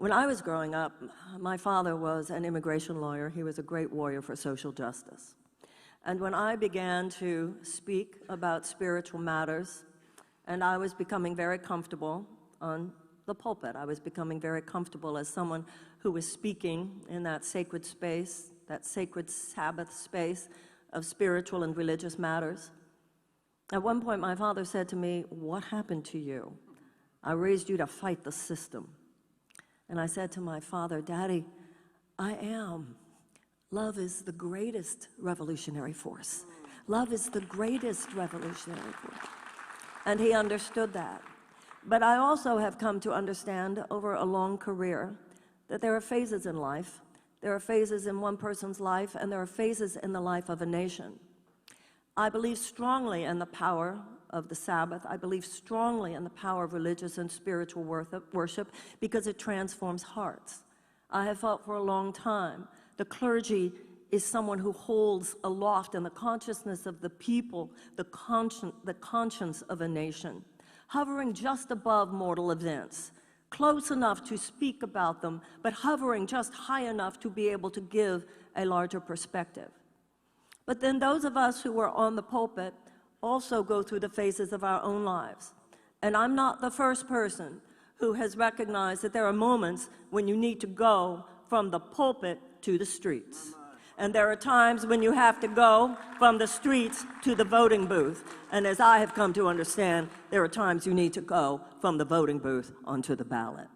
When I was growing up, my father was an immigration lawyer. He was a great warrior for social justice. And when I began to speak about spiritual matters, and I was becoming very comfortable on the pulpit, I was becoming very comfortable as someone who was speaking in that sacred space, that sacred Sabbath space of spiritual and religious matters. At one point, my father said to me, "What happened to you? I raised you to fight the system." And I said to my father, "Daddy, I am. Love is the greatest revolutionary force. Love is the greatest revolutionary force." And he understood that. But I also have come to understand over a long career that there are phases in life. There are phases in one person's life, and there are phases in the life of a nation. I believe strongly in the power of the Sabbath. I believe strongly in the power of religious and spiritual worship because it transforms hearts. I have felt for a long time the clergy is someone who holds aloft in the consciousness of the people the conscience of a nation, hovering just above mortal events, close enough to speak about them, but hovering just high enough to be able to give a larger perspective. But then those of us who are on the pulpit also go through the phases of our own lives. And I'm not the first person who has recognized that there are moments when you need to go from the pulpit to the streets. And there are times when you have to go from the streets to the voting booth. And as I have come to understand, there are times you need to go from the voting booth onto the ballot.